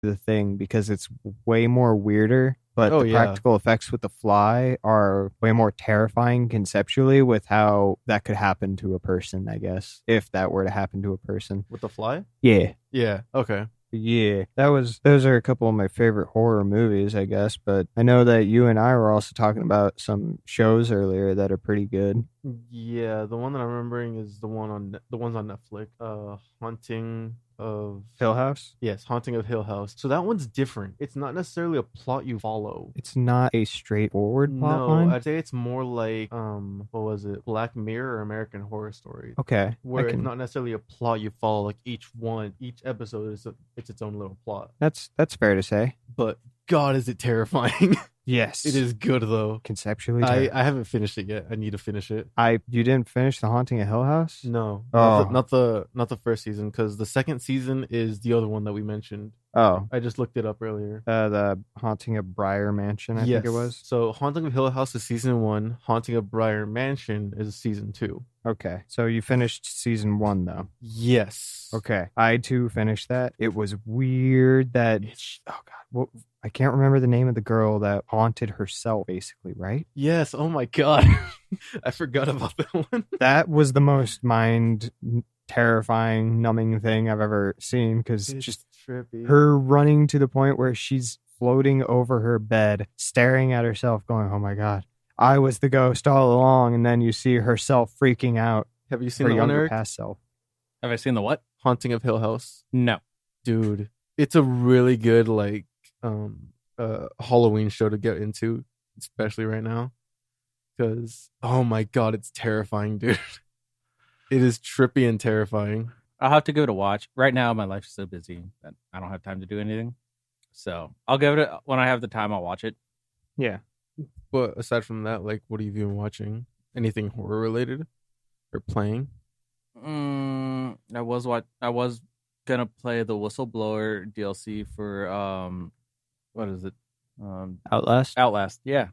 The Thing because it's way more weirder, but Oh the yeah. practical effects with The Fly are way more terrifying conceptually with how that could happen to a person, I guess, if that were to happen to a person. With the fly? Yeah. Yeah. Okay. Yeah, those are a couple of my favorite horror movies, I guess, but I know that you and I were also talking about some shows earlier that are pretty good. Yeah, the one that I'm remembering is the ones on Netflix. Haunting of Hill House? Yes, Haunting of Hill House. So that one's different. It's not necessarily a plot you follow. It's not a straightforward plot No, line. I'd say it's more like what was it? Black Mirror or American Horror Story. Okay, Where it's not necessarily a plot you follow, like each episode it's its own little plot. That's fair to say. But God, is it terrifying. Yes, It is good though. conceptually. I haven't finished it yet. I need to finish it. You didn't finish The Haunting of Hill House? No, Oh. not the first season, because the second season is the other one that we mentioned. Oh, I just looked it up earlier. the Haunting of Briar Mansion, I think it was. So Haunting of Hill House is season 1. Haunting of Briar Mansion is season 2. Okay, so you finished season 1 though. Yes. Okay, I too finished that. It was weird that oh god, what, I can't remember the name of the girl that haunted herself, basically, right? Yes. Oh my God. I forgot about that one. That was the most mind terrifying, numbing thing I've ever seen because It's just trippy. her running to the point where she's floating over her bed, staring at herself, going, "Oh my god, I was the ghost all along," and then you see herself freaking out, Have you seen her the one, younger Eric? past self. Have I seen the what? Haunting of Hill House. No. Dude, it's a really good Halloween show to get into, especially right now. Because oh my God, it's terrifying, dude. It is trippy and terrifying. I'll have to give it a watch. Right now, my life's so busy that I don't have time to do anything. So I'll give it when I have the time. I'll watch it. Yeah. But aside from that, like, what have you been watching? Anything horror related or playing? I was gonna play the Whistleblower DLC for what is it? Outlast. Outlast. Yeah.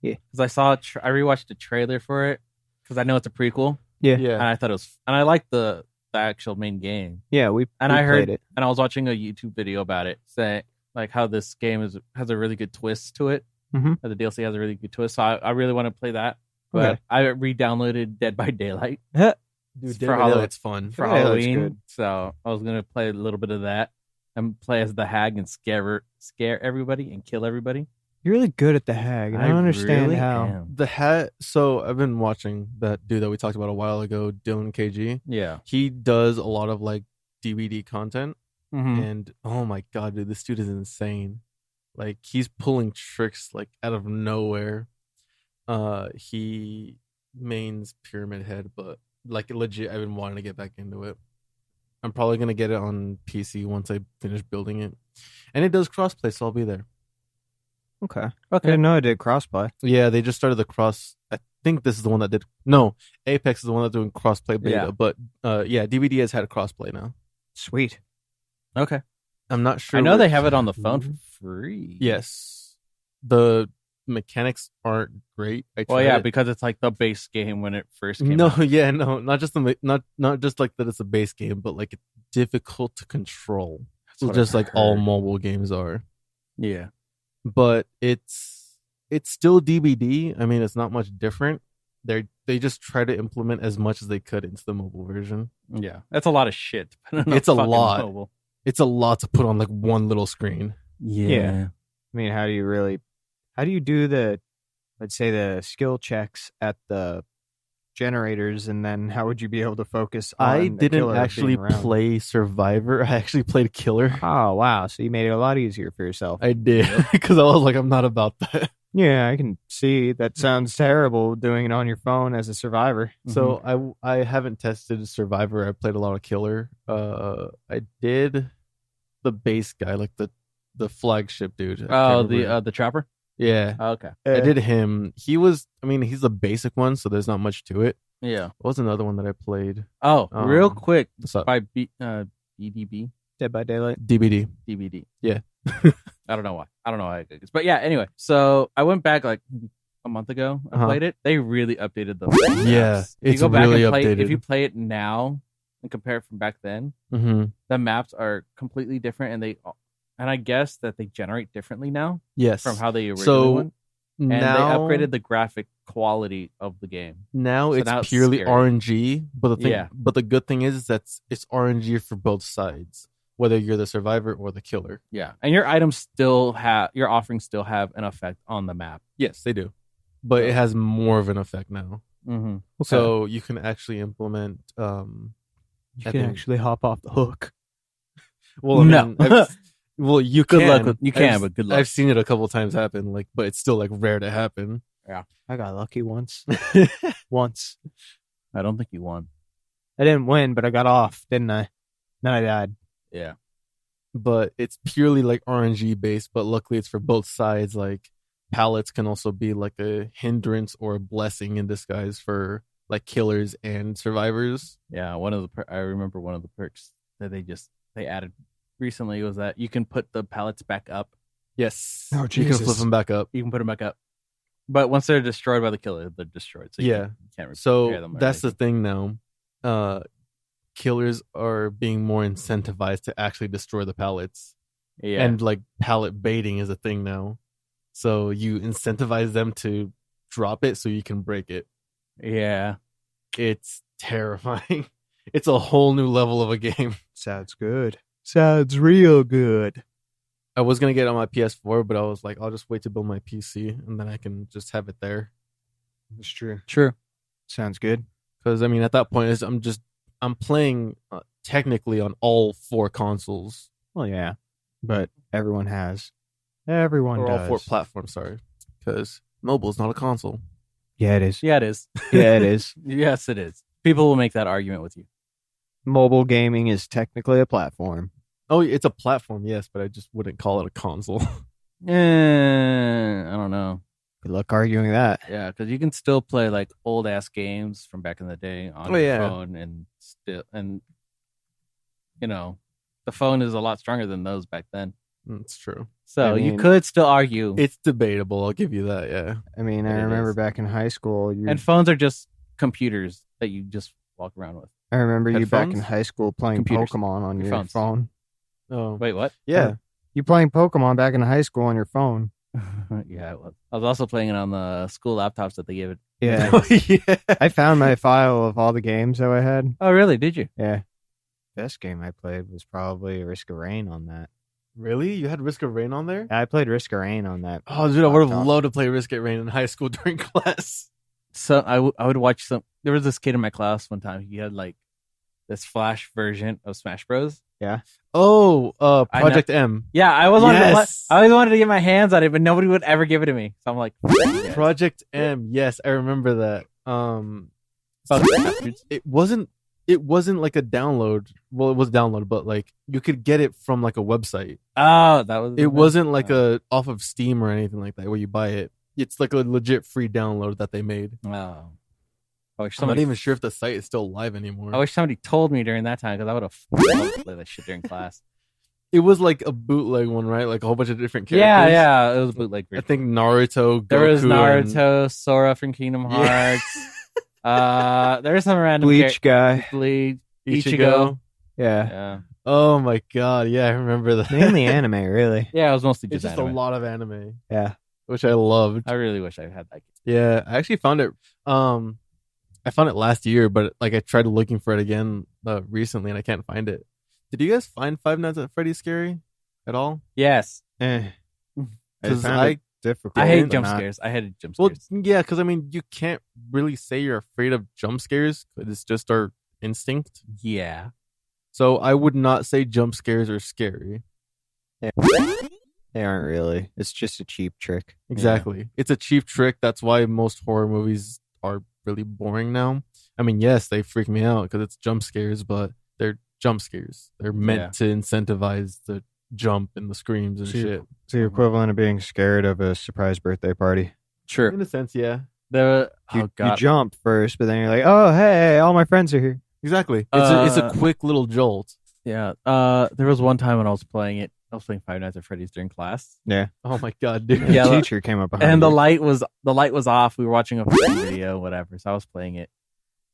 Yeah. Because I rewatched the trailer for it because I know it's a prequel. Yeah. And Yeah. I thought it was, and I liked the actual main game. Yeah, we I heard played it. and I was watching a YouTube video about it, saying like how this game has a really good twist to it. Mhm. The DLC has a really good twist, so I really want to play that. But Okay. I re-downloaded Dead by Daylight Dude, for Halloween. it's fun. for Yeah, that's Halloween, good. so I was gonna play a little bit of that and play as the Hag and scare everybody and kill everybody. You're really good at the Hag, and I don't understand really how. am. The hat. So I've been watching that dude that we talked about a while ago, Dylan KG. Yeah. He does a lot of like DVD content, Mm-hmm. and oh my God, dude, this dude is insane. Like, he's pulling tricks like out of nowhere. He mains Pyramid Head, but like legit, I've been wanting to get back into it. I'm probably gonna get it on PC once I finish building it, and it does crossplay, so I'll be there. Okay. I Okay. didn't know it did crossplay. Yeah, they just started the cross. I think this is the one that did. No, Apex is the one that's doing crossplay beta. Yeah. But yeah, DVD has had a crossplay now. Sweet. Okay. I'm not sure. I know where- they have it on the phone for free. Yes, the mechanics aren't great. Well, yeah, tried it. because it's like the base game when it first came No, out. yeah, no, not just not just like that. It's a base game, but like it's difficult to control. So what just I've like all heard. mobile games are. Yeah. But it's still DVD. I mean, it's not much different. They just try to implement as much as they could into the mobile version. Yeah. That's a lot of shit. to put on It's a fucking lot. mobile. It's a lot to put on like one little screen. Yeah. I mean, how do you do let's say the skill checks at the generators, and then how would you be able to focus on I the didn't killer actually being around? play Survivor. I actually played Killer. Oh, wow. So you made it a lot easier for yourself. I did because I was like, I'm not about that. Yeah, I can see. That sounds terrible, doing it on your phone as a survivor. So I haven't tested Survivor. I played a lot of Killer. I did the base guy, like the flagship dude. I Oh, can't remember. the trapper? Yeah. Oh, okay. I did him. He was. I mean, he's a basic one, so there's not much to it. Yeah. What was another one that I played? Oh, real quick, What's up? by BDB Dead by Daylight. DVD. DVD. Yeah. I don't know why. I don't know how it is. But yeah, anyway. So I went back like a month ago. I Uh-huh. played it. They really updated the Yeah, maps. If it's you go back really and play, updated. if you play it now and compare it from back then, Mm-hmm. the maps are completely different, and And I guess that they generate differently now Yes. from how they originally So went. And now they upgraded the graphic quality of the game. now So it's now it's purely scary. RNG. But Yeah. the good thing is that it's RNG for both sides, whether you're the survivor or the killer. Yeah. And your items still have, your offerings still have an effect on the map. Yes, they do, but it has more of an effect now. Mm-hmm. So you can actually implement. You I can think- actually hop off the hook. Well, I No. mean, well, you Good can. luck with- you can, but good luck. I've seen it a couple times happen, like, but it's still like rare to happen. I got lucky once. Once. I don't think you won. I didn't win, but I got off, didn't I? Then I died. Yeah. But it's purely like RNG based. But luckily, it's for both sides. Like pallets can also be like a hindrance or a blessing in disguise for like killers and survivors. Yeah. I remember one of the perks that they added recently was that you can put the pallets back up. Yes, Oh, you can Jesus. flip them back up. You can put them back up. But once they're destroyed by the killer, they're destroyed. So you Yeah. can't repair So them or that's the anything. thing now. Killers are being more incentivized to actually destroy the pallets. Yeah. And like pallet baiting is a thing now. So you incentivize them to drop it so you can break it. yeah. It's terrifying. It's a whole new level of a game. Sounds good. Sounds real good. I was going to get it on my PS4, but I was like, I'll just wait to build my PC and then I can just have it there. That's true. True. Sounds good. Because I mean, at that point, I'm playing technically on all 4 consoles. Well, yeah. But everyone has. Everyone Or does. all 4 platforms, sorry. Because mobile is not a console. Yeah, it is. Yeah, it is. Yeah, it is. Yes, it is. People will make that argument with you. Mobile gaming is technically a platform. Oh, it's a platform, yes, but I just wouldn't call it a console. I don't know. Good luck arguing that. Yeah, because you can still play like old ass games from back in the day on Oh, your yeah. phone, and the phone is a lot stronger than those back then. It's true. So I you mean- could still argue. It's debatable. I'll give you that, yeah. I mean, It I remember is. back in high school. And phones are just computers that you just walk around with. I remember you back in Headphones? high school playing Computers. Pokemon on Your your phones. phone. Oh, Wait, what? yeah. You playing Pokemon back in high school on your phone. Yeah, it was. I was also playing it on the school laptops that they gave it. Yeah. yeah. I found my file of all the games that I had. Oh, really? Did you? Yeah. Best game I played was probably Risk of Rain on that. Really? You had Risk of Rain on there? I played Risk of Rain on that. Oh, dude, I would have laptop. loved to play Risk of Rain in high school during class. So I would watch some. There was this kid in my class one time. He had like this Flash version of Smash Bros. Oh, I Project M. Yeah, I always wanted. Yes. I always wanted to get my hands on it, but nobody would ever give it to me. So I'm like, yes. Project M. Yes, I remember that. Fuck bastards. It wasn't like a download. Well, it was download, but like you could get it from like a website. Oh, that was. It wasn't like a off of Steam or anything like that where you buy it. It's like a legit free download that they made. Oh. I wish I'm not somebody. even sure if the site is still live anymore. I wish somebody told me during that time because I would have loved to play that shit during class. It was like a bootleg one, right? Like a whole bunch of different characters. Yeah, yeah, it was bootleg. I think Naruto, Goku, there was and- Naruto, Sora from Kingdom Yeah. Hearts. There was some random Bleach guy. Bleach. Ichigo. Ichigo. Yeah. Yeah, Oh my god, yeah, I remember that. Mainly anime, really. yeah, it was mostly It's just just anime. a lot of anime, Yeah. which I loved. I really wish I had that. Yeah, I actually found it. I found it last year, but like I tried looking for it again recently, and I can't find it. Did you guys find Five Nights at Freddy's scary at all? Yes, I 'Cause found it difficult. I hate but jump not- scares. I hated jump Well, scares. yeah, because I mean, you can't really say you're afraid of jump scares. 'Cause it's just our instinct. Yeah, So I would not say jump scares are scary. They aren't really. It's just a cheap trick. Exactly. It's a cheap trick. That's why most horror movies are really boring now. I mean, yes, they freak me out because it's jump scares, but they're jump scares. They're meant to incentivize the jump and the screams and So you- shit. It's the equivalent of being scared of a surprise birthday party. sure. In a sense, yeah. The You, oh god, you jump first, but then you're like, oh, hey, all my friends are here. Exactly. It's a quick little jolt. yeah. There was one time when I was playing it. I was playing Five Nights at Freddy's during class, Yeah. Oh my god, dude. Yeah, The teacher came up behind and you. the light was off. We were watching a video, whatever. So I was playing it,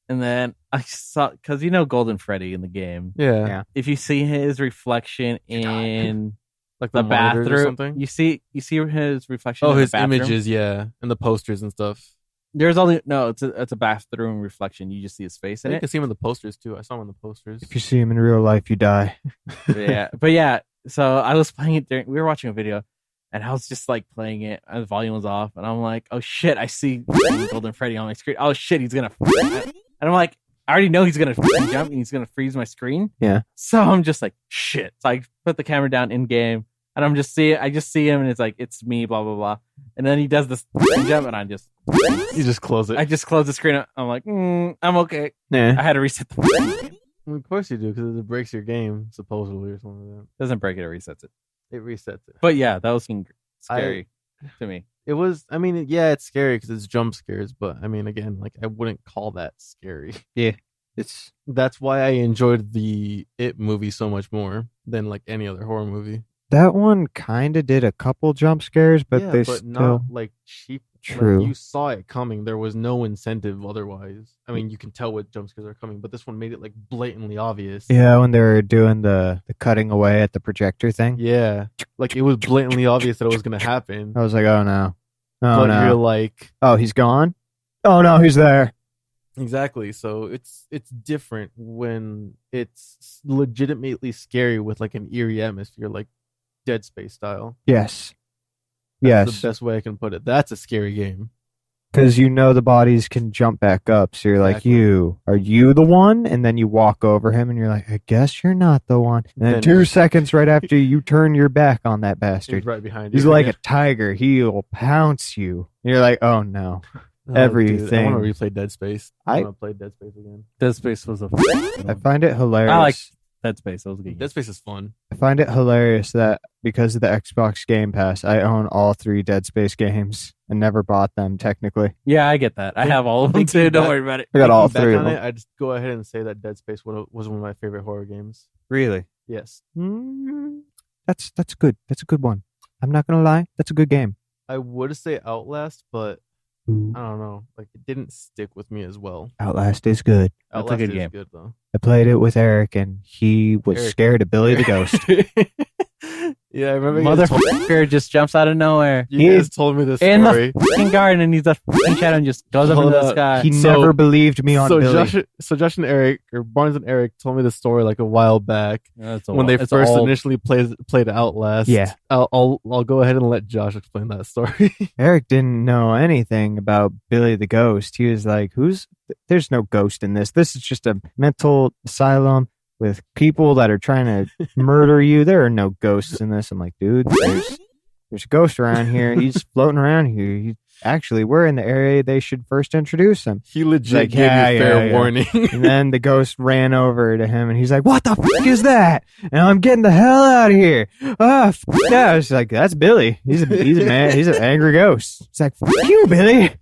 and then I saw because Golden Freddy in the game. Yeah. Yeah. If you see his reflection in Like the monitors or bathroom. something. You see his reflection. Oh, in his the bathroom? images, yeah, and the posters and stuff. There's only no. It's a bathroom reflection. You just see his face in You it. can see him in the posters too. I saw him in the posters. If you see him in real life, you die. But yeah. So I was playing it we were watching a video, and I was just like playing it, and the volume was off, and I'm like, oh shit, I see Golden Freddy on my screen. Oh shit, he's gonna. And I'm like, I already know he's gonna jump and he's gonna freeze my screen. Yeah. So I'm just like, shit. So I put the camera down in game, and I just see him, and it's like, it's me, blah blah blah. And then he does this jump, and You just close it. I just close the screen. I'm like, I'm okay. Yeah. I had to reset the game. Well, of course you do, because it breaks your game supposedly or something like that. Doesn't break it, it resets it. It resets it. But yeah, that was scary to me. It was. I mean, yeah, it's scary because it's jump scares. But I mean, again, like I wouldn't call that scary. It's That's why I enjoyed the It movie so much more than like any other horror movie. that one kind of did a couple jump scares, but Yeah, they but still not like cheap. True. Like, you saw it coming. There was no incentive otherwise. I mean, you can tell what jump scares are coming, but this one made it like blatantly obvious. Yeah, when they were doing the cutting away at the projector thing. Yeah. Like it was blatantly obvious that it was gonna happen. I was like, oh no. Oh but no. you're like, Oh, he's gone? Oh no, he's there. exactly. So it's different when it's legitimately scary with like an eerie atmosphere, like Dead Space style. Yes. That's Yes. the best way I can put it. That's a scary game. Because you know the bodies can jump back up. So you're like, Exactly. are you the one? And then you walk over him and you're like, I guess you're not the one. And then Then- 2 seconds right after you turn your back on that He's bastard. right behind you. He's like a tiger. He'll pounce you. And you're like, oh no. Oh, everything. Dude, I want to replay Dead Space. I I- want to play Dead Space again. Dead Space was a. I find it hilarious. I like Dead Space. That was a good game. Dead Space is fun. I find it hilarious that because of the Xbox Game Pass, I own all 3 Dead Space games and never bought them technically. Yeah, I get that. I have all of them Thinking too. Don't back- worry about it. I got all Thinking 3 back of on them. it, I just go ahead and say that Dead Space was one of my favorite horror games. Really? Yes. That's good. That's a good one. I'm not gonna lie. That's a good game. I would say Outlast, but I don't know. Like it didn't stick with me as well. Outlast is good. That's a Outlast good is game. good though. I played it with Eric, and he was Eric. scared of Billy the Ghost. Yeah, I remember you guys told- Motherfucker just jumps out of nowhere you guys told me this in story. the fucking garden, and he's a fucking shadow and just goes up Hold into the up. sky. He So- never believed me on Billy. Josh and Eric, or Barnes and Eric, told me the story like a while back when they first initially played Outlast. Yeah. I'll go ahead and let Josh explain that story. Eric didn't know anything about Billy the Ghost. He was like, there's no ghost in this. This is just a mental asylum with people that are trying to murder you. There are no ghosts in this. I'm like, dude, there's a ghost around here. He's floating around here. Actually, we're in the area they should first introduce him. He legit Like, gave yeah, you fair yeah. warning. And then the ghost ran over to him and he's like, what the fuck is that? And I'm getting the hell out of here. Ah, yeah. I was like, that's Billy. He's a man. He's an angry ghost. It's like, fuck you, Billy.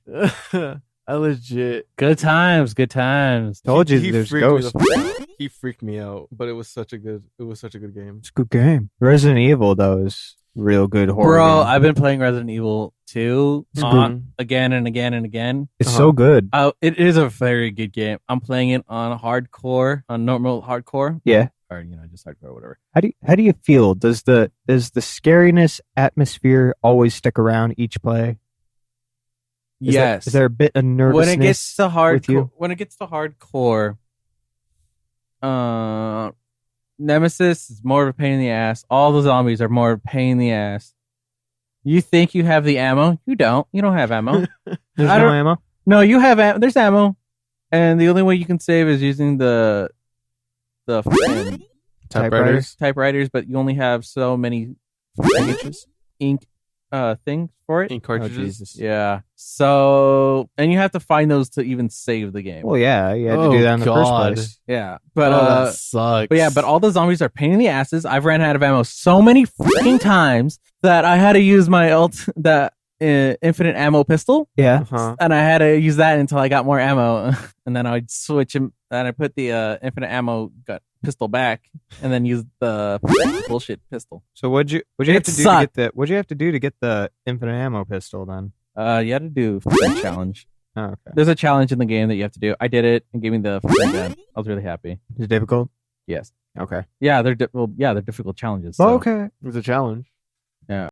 I legit Good times, good times. Told you he there's freaked me ghosts. the fuck out. He freaked me out, but it was such a good game. It's a good game. Resident Evil, though, is real good horror. Bro, game. I've been playing Resident Evil 2 It's on again and again and again. It's so good. It is a very good game. I'm playing it on hardcore, on normal hardcore, Yeah. or just hardcore, whatever. How do you feel? Does the scariness atmosphere always stick around each play? Yes. Is there a bit of nervousness? when it gets to with you? hardcore, Nemesis is more of a pain in the ass. All the zombies are more of a pain in the ass. You think you have the ammo? You don't. You don't have ammo. There's I no don't- ammo? No, you have there's ammo, and the only way you can save is using the fucking Typewriters. typewriters. But you only have so many ink things for it. Ink Oh, cartridges. Jesus. Yeah. So, and you have to find those to even save the game. Well, yeah, you had to Oh, do that in the first God. place. Yeah. But But that sucks. but all the zombies are pain in the asses. I've ran out of ammo so many freaking times that I had to use my infinite ammo pistol, Yeah. Uh-huh. and I had to use that until I got more ammo, and then I'd switch him. And I put the infinite ammo pistol back, and then use the bullshit pistol. So what'd you have It to do sucked. what'd you have to do to get the infinite ammo pistol then? You had to do a challenge. Oh, okay. There's a challenge in the game that you have to do. I did it and gave me the gun. I was really happy. Is it difficult? Yes. Okay. Yeah, they're difficult challenges. So. Well, okay. It was a challenge. Yeah.